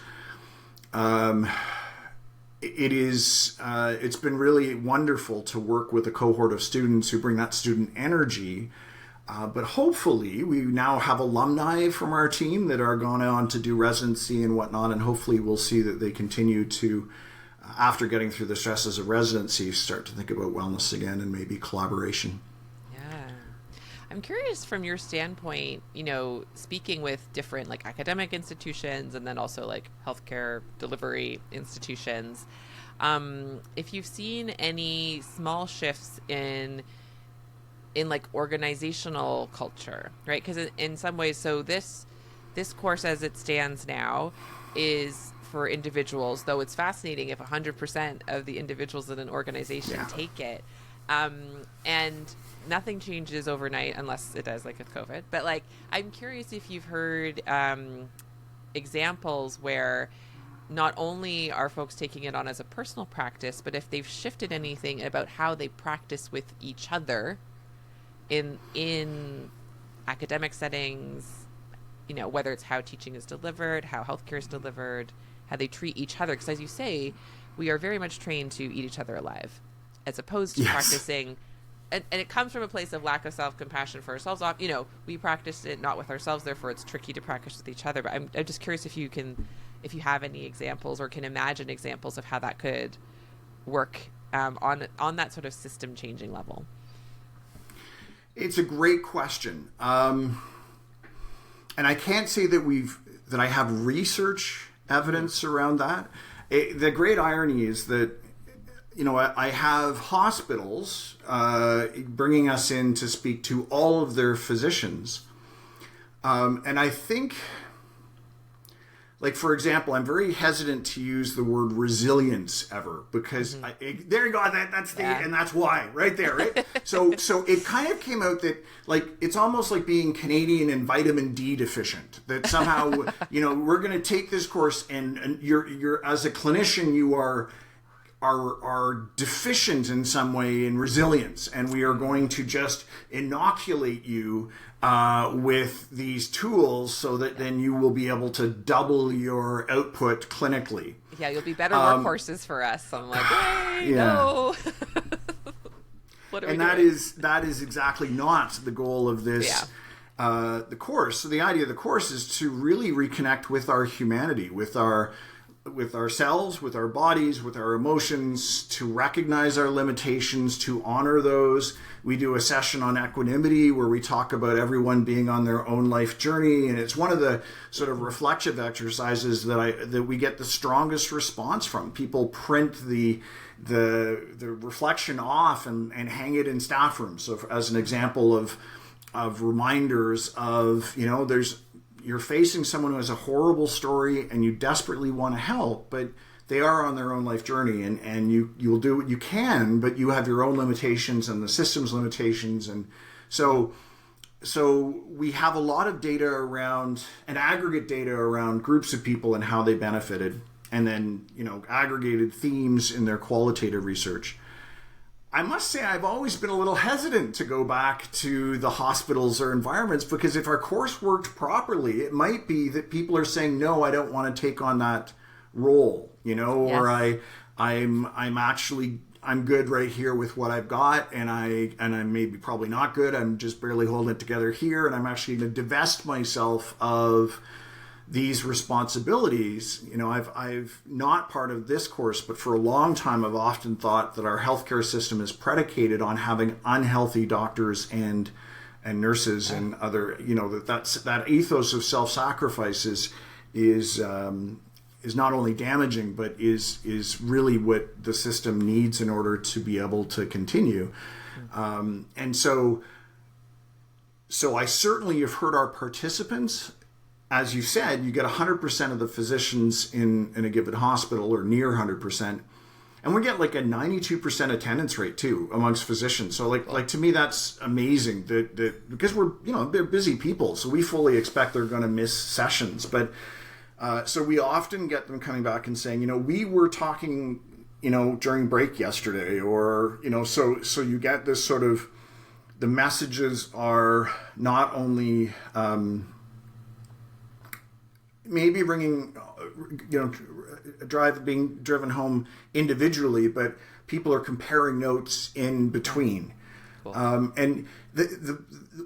S2: It's been really wonderful to work with a cohort of students who bring that student energy. But hopefully we now have alumni from our team that are going on to do residency and whatnot. And hopefully we'll see that they continue to, after getting through the stresses of residency, start to think about wellness again and maybe collaboration.
S1: I'm curious from your standpoint, speaking with different like academic institutions and then also like healthcare delivery institutions, if you've seen any small shifts in like organizational culture, right? Because in some ways, so this course as it stands now is for individuals, though it's fascinating if 100% of the individuals in an organization take it. And nothing changes overnight unless it does, like with COVID. But like, I'm curious if you've heard examples where not only are folks taking it on as a personal practice, but if they've shifted anything about how they practice with each other in academic settings, whether it's how teaching is delivered, how healthcare is delivered, how they treat each other. Because as you say, we are very much trained to eat each other alive, as opposed to practicing. And it comes from a place of lack of self-compassion for ourselves. We practice it not with ourselves, therefore it's tricky to practice with each other. But I'm just curious if you have any examples or can imagine examples of how that could work on that sort of system-changing level.
S2: It's a great question, and I can't say that I have research evidence around that. The great irony is that I have hospitals bringing us in to speak to all of their physicians. And I think, like, for example, I'm very hesitant to use the word resilience ever because there you go. And that's why right there. Right. So it kind of came out that like, it's almost like being Canadian and vitamin D deficient, that somehow, we're going to take this course and you're as a clinician, you are are deficient in some way in resilience, and we are going to just inoculate you with these tools so that then you will be able to double your output clinically.
S1: Yeah, you'll be better workhorses for us. I'm like, wait, no. What are we doing?
S2: That is exactly not the goal of this. The course. So the idea of the course is to really reconnect with our humanity, with ourselves, with our bodies, with our emotions, to recognize our limitations, to honor those. We do a session on equanimity where we talk about everyone being on their own life journey, and it's one of the sort of reflective exercises that we get the strongest response from. People print the reflection off and hang it in staff rooms. So as an example of reminders of, you're facing someone who has a horrible story and you desperately want to help, but they are on their own life journey, and you'll do what you can, but you have your own limitations and the system's limitations. And so we have a lot of data around, and aggregate data around groups of people and how they benefited, and then, aggregated themes in their qualitative research. I must say I've always been a little hesitant to go back to the hospitals or environments, because if our course worked properly, it might be that people are saying, no, I don't want to take on that role, or I'm good right here with what I've got, and I'm maybe probably not good. I'm just barely holding it together here, and I'm actually going to divest myself of these responsibilities. I've not part of this course, but for a long time I've often thought that our healthcare system is predicated on having unhealthy doctors and nurses and other, that ethos of self-sacrifice is not only damaging, but is really what the system needs in order to be able to continue. And so I certainly have heard our participants. As you said, you get 100% of the physicians in a given hospital, or near 100%. And we get like a 92% attendance rate too amongst physicians. So like to me, that's amazing that because they're busy people. So we fully expect they're going to miss sessions. But so we often get them coming back and saying, we were talking, during break yesterday, or, so you get this sort of, the messages are not only, maybe bringing, being driven home individually, but people are comparing notes in between. Cool. And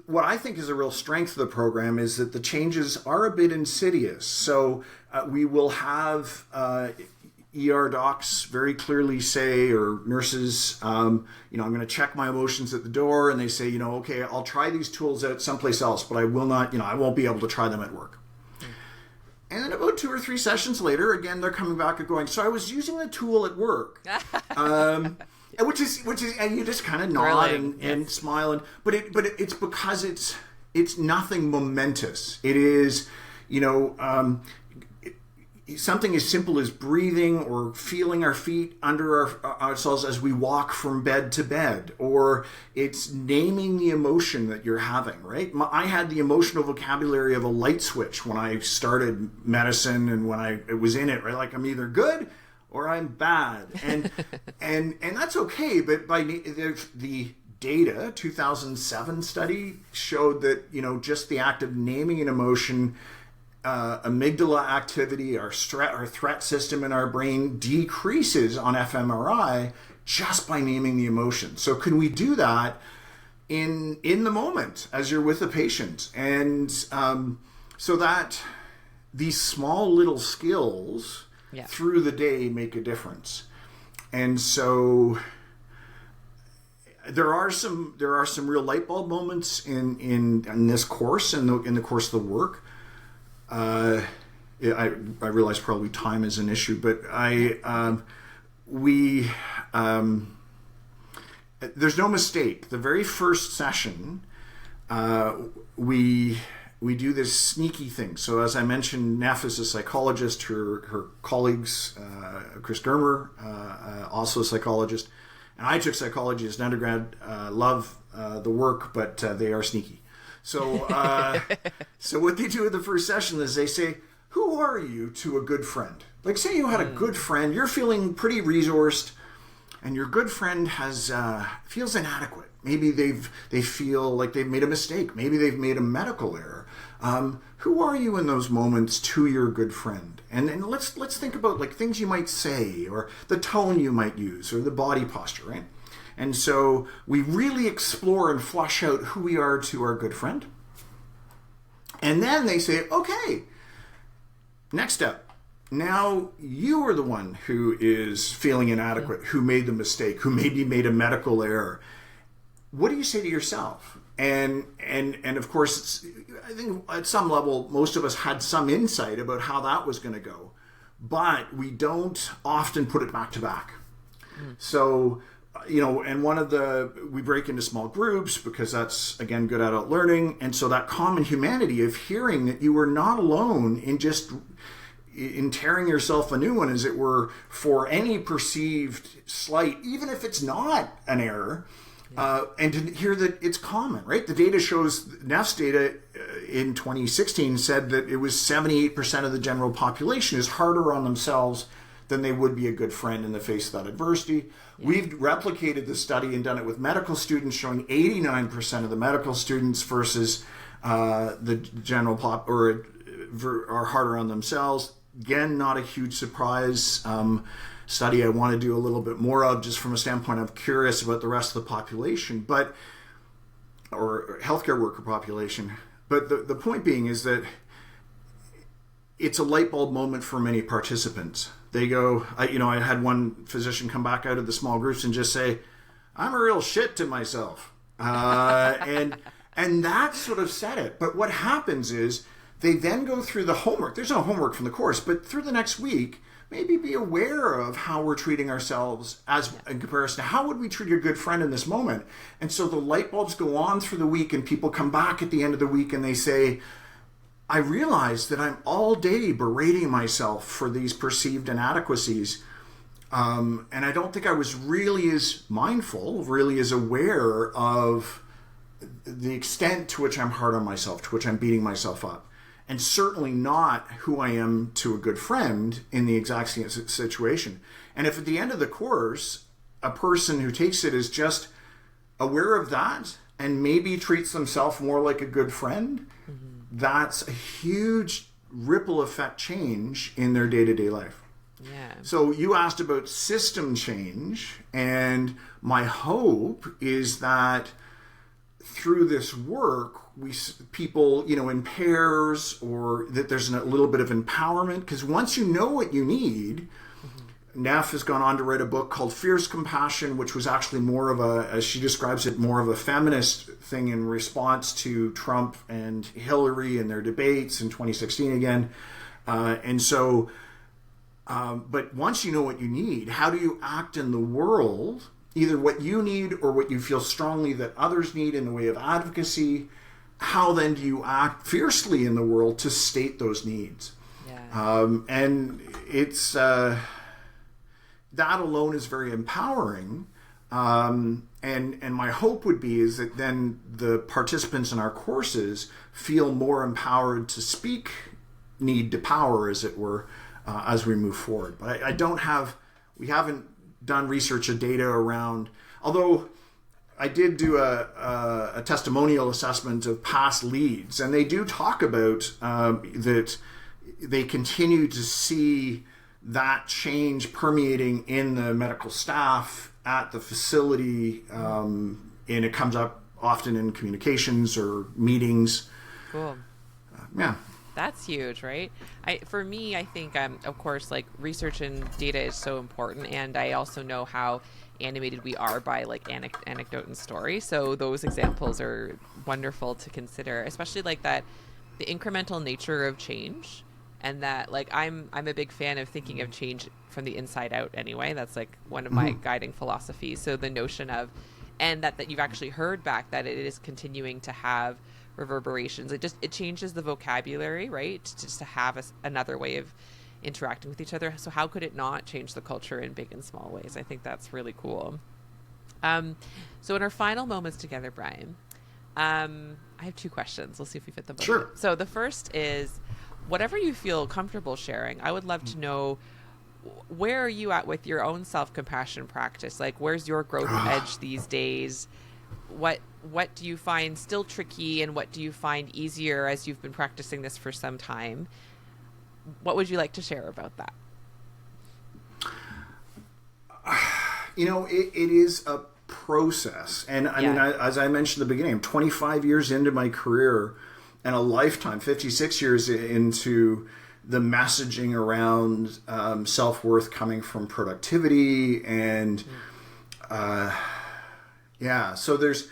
S2: what I think is a real strength of the program is that the changes are a bit insidious. So we will have ER docs very clearly say, or nurses, I'm going to check my emotions at the door, and they say, okay, I'll try these tools out someplace else, but I will not, I won't be able to try them at work. And then about 2 or 3 sessions later, again, they're coming back and going, so I was using the tool at work. Which is, and you just kind of nod and smile, but it's because it's nothing momentous. It is, something as simple as breathing, or feeling our feet under ourselves as we walk from bed to bed, or it's naming the emotion that you're having, right? I had the emotional vocabulary of a light switch when I started medicine, and when I was in it, right? Like, I'm either good or I'm bad. And and that's okay, but by the data, 2007 study showed that, just the act of naming an emotion, amygdala activity, our threat system in our brain decreases on fMRI just by naming the emotion. So can we do that in the moment as you're with a patient? And so that these small little skills through the day make a difference. And so there are some real light bulb moments in this course, in the course of the work. I realize probably time is an issue, but there's no mistake. The very first session, we do this sneaky thing. So as I mentioned, Neff is a psychologist. Her colleagues, Chris Germer, also a psychologist, and I took psychology as an undergrad. Love the work, but they are sneaky. So so what they do at the first session is they say, who are you to a good friend? Like, say you had a good friend, you're feeling pretty resourced, and your good friend has feels inadequate. Maybe they feel like they've made a mistake. Maybe they've made a medical error. Who are you in those moments to your good friend? And let's think about like things you might say, or the tone you might use, or the body posture, right? And so we really explore and flush out who we are to our good friend. And then they say, okay, next step. Now you are the one who is feeling inadequate, who made the mistake, who maybe made a medical error. What do you say to yourself? And of course, I think at some level, most of us had some insight about how that was going to go, but we don't often put it back to back. So, and we break into small groups because that's, again, good adult learning. And so that common humanity of hearing that you were not alone in tearing yourself a new one, as it were, for any perceived slight, even if it's not an error. And to hear that it's common, right? The data shows, NEF's data in 2016 said that it was 78% of the general population is harder on themselves than they would be a good friend in the face of that adversity. Yeah. We've replicated the study and done it with medical students, showing 89% of the medical students versus the general pop are harder on themselves. Again, not a huge surprise. Study I want to do a little bit more of, just from a standpoint of curious about the rest of the population, or healthcare worker population. But the point being is that it's a light bulb moment for many participants. They go, I had one physician come back out of the small groups and just say, I'm a real shit to myself. And that sort of said it. But what happens is they then go through the homework. There's no homework from the course, but through the next week, maybe be aware of how we're treating ourselves in comparison to how would we treat a good friend in this moment. And so the light bulbs go on through the week, and people come back at the end of the week and they say, I realize that I'm all day berating myself for these perceived inadequacies. And I don't think I was really as mindful, really as aware of the extent to which I'm hard on myself, to which I'm beating myself up. And certainly not who I am to a good friend in the exact same situation. And if at the end of the course, a person who takes it is just aware of that and maybe treats themselves more like a good friend, that's a huge ripple effect change in their day-to-day life.
S3: Yeah.
S2: So you asked about system change, and my hope is that through this work, people, in pairs, or that there's a little bit of empowerment, because once you know what you need, Nef has gone on to write a book called Fierce Compassion, which was actually more of as she describes it, more of a feminist thing in response to Trump and Hillary and their debates in 2016 again. But once you know what you need, how do you act in the world, either what you need or what you feel strongly that others need in the way of advocacy? How then do you act fiercely in the world to state those needs?
S3: Yeah.
S2: And it's that alone is very empowering. And my hope would be is that then the participants in our courses feel more empowered to speak need to power, as it were, as we move forward. But we haven't done research or data around, although I did do a testimonial assessment of past leads, and they do talk about that they continue to see that change permeating in the medical staff at the facility, and it comes up often in communications or meetings.
S3: Cool.
S2: Yeah.
S3: That's huge, right? For me, I think, of course, like research and data is so important. And I also know how animated we are by like anecdote and story. So those examples are wonderful to consider, especially like that, the incremental nature of change. And that, like, I'm a big fan of thinking of change from the inside out anyway. That's like one of my guiding philosophies. So the notion of, and that you've actually heard back that it is continuing to have reverberations. It changes the vocabulary, right? Just to have another way of interacting with each other. So how could it not change the culture in big and small ways? I think that's really cool. So in our final moments together, Bryan, I have two questions. We'll see if we fit them both.
S2: Sure.
S3: So the first is, whatever you feel comfortable sharing, I would love to know
S1: where are you at with your own self-compassion practice? Like, where's your growth edge these days? What do you find still tricky, and what do you find easier as you've been practicing this for some time? What would you like to share about that?
S2: It is a process. And I mean, as I mentioned at the beginning, I'm 25 years into my career and a lifetime, 56 years into the messaging around self-worth coming from productivity. And so there's...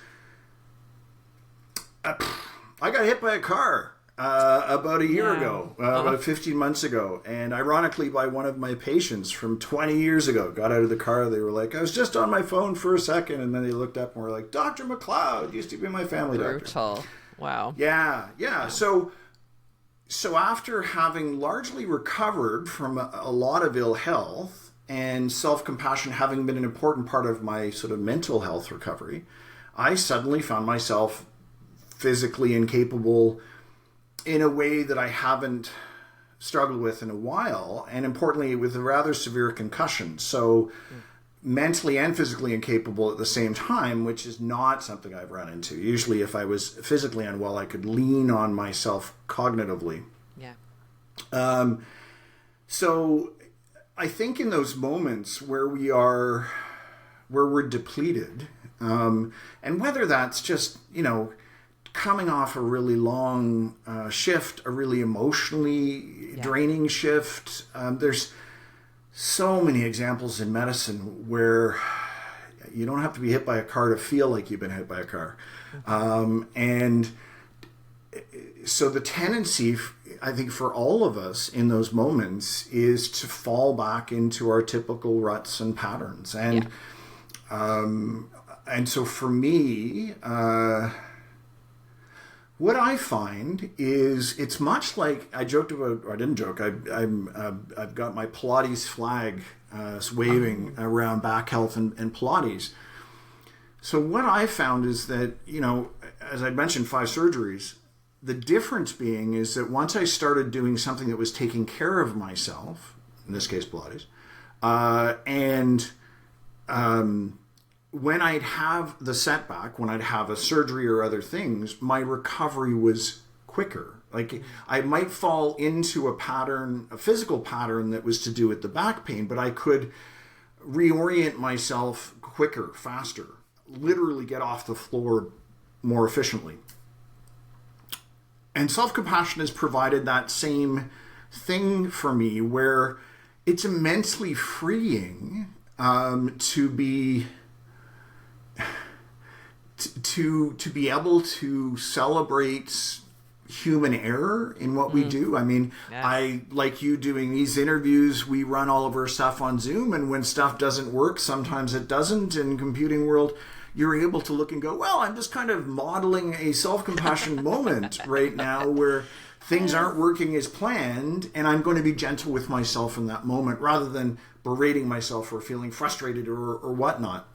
S2: I got hit by a car about a year ago, about 15 months ago. And ironically, by one of my patients from 20 years ago, got out of the car. They were like, I was just on my phone for a second. And then they looked up and were like, Dr. MacLeod used to be my family doctor.
S1: Brutal. Wow.
S2: Yeah. So after having largely recovered from a lot of ill health and self-compassion having been an important part of my sort of mental health recovery, I suddenly found myself physically incapable in a way that I haven't struggled with in a while, and importantly with a rather severe concussion. So mentally and physically incapable at the same time, which is not something I've run into. Usually if I was physically unwell, I could lean on myself cognitively.
S1: Yeah.
S2: So I think in those moments where we're depleted, and whether that's just, coming off a really long shift, a really emotionally draining shift. There's so many examples in medicine where you don't have to be hit by a car to feel like you've been hit by a car. And so the tendency, I think, for all of us in those moments is to fall back into our typical ruts and patterns. And so for me... what I find is it's much like I joked about, or I didn't joke. I've got my Pilates flag waving around back health and Pilates. So what I found is that, as I mentioned, 5 surgeries. The difference being is that once I started doing something that was taking care of myself, in this case Pilates, when I'd have the setback, when I'd have a surgery or other things, my recovery was quicker. Like I might fall into a physical pattern that was to do with the back pain, but I could reorient myself quicker, faster, literally get off the floor more efficiently. And self-compassion has provided that same thing for me, where it's immensely freeing to be able to celebrate human error in what we do. I mean, yes. I, like you doing these interviews, we run all of our stuff on Zoom, and when stuff doesn't work, sometimes it doesn't in computing world, you're able to look and go, well, I'm just kind of modeling a self-compassion moment right now where things aren't working as planned, and I'm going to be gentle with myself in that moment rather than berating myself or feeling frustrated or whatnot.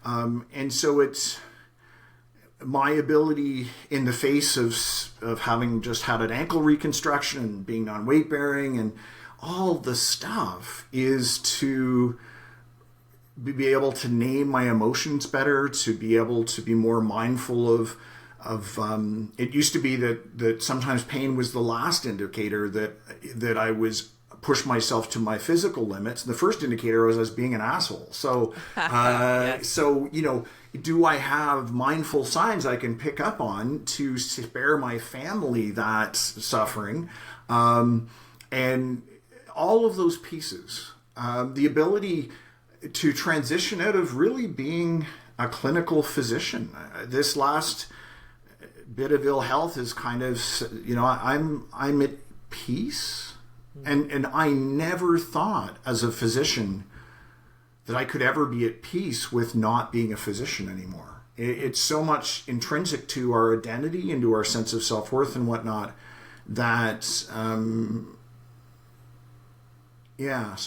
S2: And so it's my ability in the face of having just had an ankle reconstruction and being on weight bearing and all the stuff is to be able to name my emotions better, to be able to be more mindful of it used to be that sometimes pain was the last indicator that I was push myself to my physical limits. The first indicator was being an asshole. So, yes. So, do I have mindful signs I can pick up on to spare my family that suffering? And all of those pieces, the ability to transition out of really being a clinical physician. This last bit of ill health is kind of, I'm at peace. And I never thought as a physician that I could ever be at peace with not being a physician anymore. It's so much intrinsic to our identity and to our sense of self-worth and whatnot that, so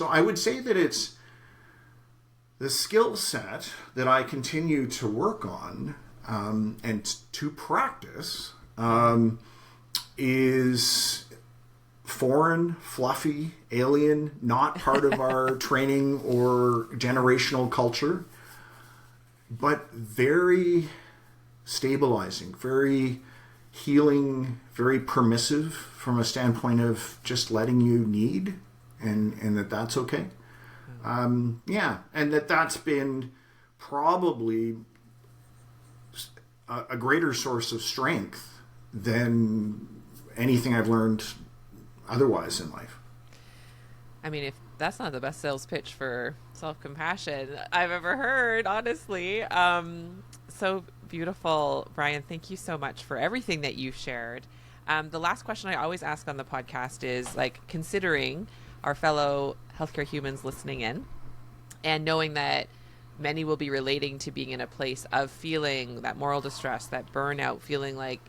S2: I would say that it's the skill set that I continue to work on and to practice is foreign, fluffy, alien, not part of our training or generational culture, but very stabilizing, very healing, very permissive from a standpoint of just letting you need and that's okay. And that's been probably a greater source of strength than anything I've learned otherwise in life.
S3: I mean, if that's not the best sales pitch for self-compassion I've ever heard, honestly. So beautiful, Bryan. Thank you so much for everything that you've shared. The last question I always ask on the podcast is, like, considering our fellow healthcare humans listening in and knowing that many will be relating to being in a place of feeling that moral distress, that burnout, feeling like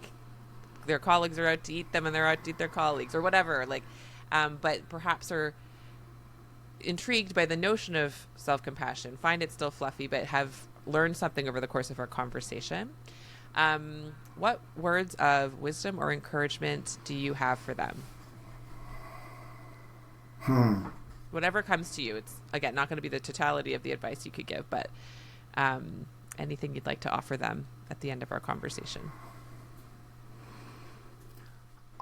S3: their colleagues are out to eat them and they're out to eat their colleagues or whatever, like, but perhaps are intrigued by the notion of self-compassion, find it still fluffy, but have learned something over the course of our conversation. What words of wisdom or encouragement do you have for them? Whatever comes to you. It's, again, not going to be the totality of the advice you could give, but anything you'd like to offer them at the end of our conversation.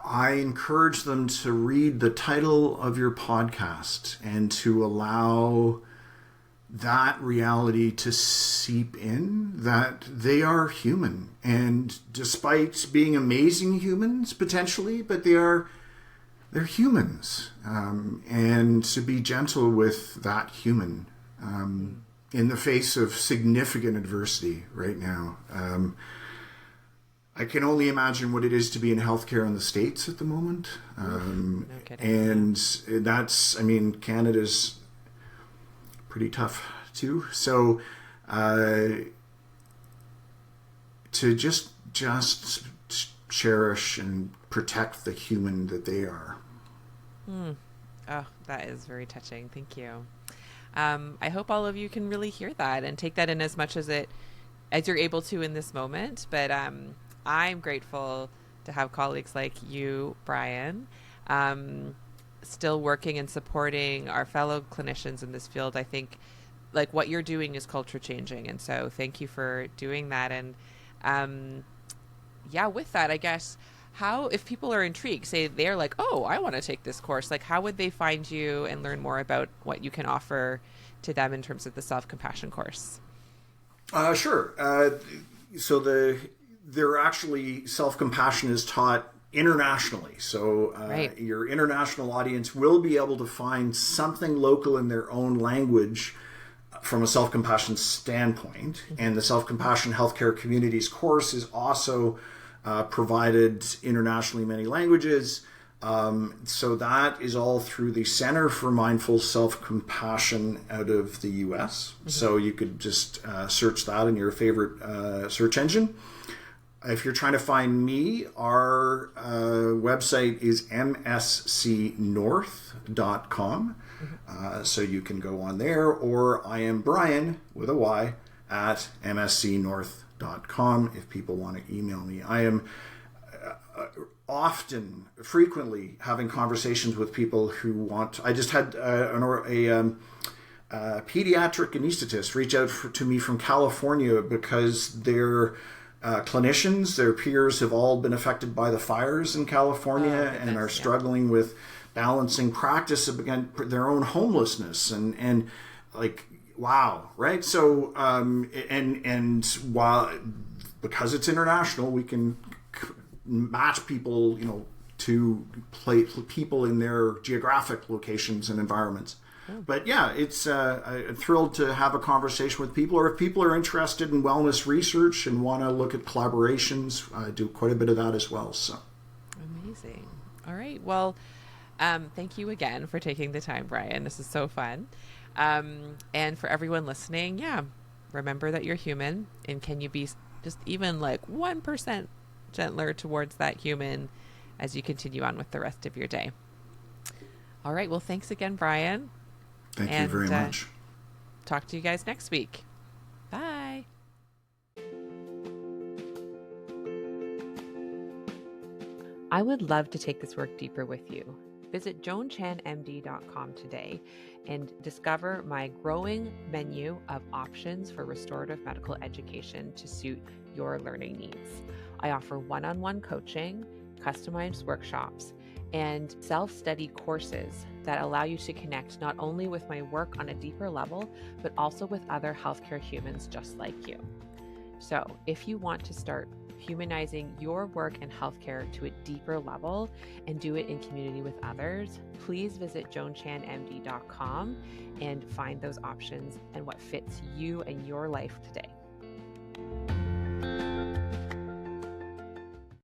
S2: I encourage them to read the title of your podcast and to allow that reality to seep in, that they are human. And despite being amazing humans, potentially, but they're humans. And to be gentle with that human in the face of significant adversity right now. I can only imagine what it is to be in healthcare in the States at the moment.
S3: No kidding.
S2: And that's, I mean, Canada's pretty tough too. So to just cherish and protect the human that they are.
S3: Oh, that is very touching. Thank you. I hope all of you can really hear that and take that in as much as you're able to in this moment. But I'm grateful to have colleagues like you, Bryan, still working and supporting our fellow clinicians in this field. I think, like, what you're doing is culture changing. And so thank you for doing that. And with that, I guess, how, if people are intrigued, say they're like, oh, I want to take this course, like, how would they find you and learn more about what you can offer to them in terms of the self-compassion course?
S2: Sure. So there actually, self-compassion is taught internationally. So
S3: Right.
S2: Your international audience will be able to find something local in their own language from a self-compassion standpoint. And the Self-Compassion Healthcare Communities course is also provided internationally in many languages. So that is all through the Center for Mindful Self-Compassion out of the US. So you could just search that in your favorite search engine. If you're trying to find me, our website is mscnorth.com. So you can go on there, or I am Bryan with a Y at mscnorth.com if people want to email me. I am frequently having conversations with people who want. I just had a pediatric anesthetist reach out to me from California because their clinicians, their peers, have all been affected by the fires in California and are struggling with balancing practice against their own homelessness and like, wow, right? So and while, because it's international, we can match people, to people in their geographic locations and environments. But yeah, it's I'm thrilled to have a conversation with people, or if people are interested in wellness research and want to look at collaborations, I do quite a bit of that as well. So
S3: Amazing. All right. Well, thank you again for taking the time, Bryan. This is so fun. And for everyone listening, remember that you're human, and can you be just even like 1% gentler towards that human as you continue on with the rest of your day. All right. Well, thanks again, Bryan.
S2: Thank you very much.
S3: Talk to you guys next week. Bye. I would love to take this work deeper with you. Visit joanchanmd.com today and discover my growing menu of options for restorative medical education to suit your learning needs. I offer one-on-one coaching, customized workshops, and self-study courses that allow you to connect not only with my work on a deeper level, but also with other healthcare humans just like you. So if you want to start humanizing your work in healthcare to a deeper level and do it in community with others, please visit joanchanmd.com and find those options and what fits you and your life today.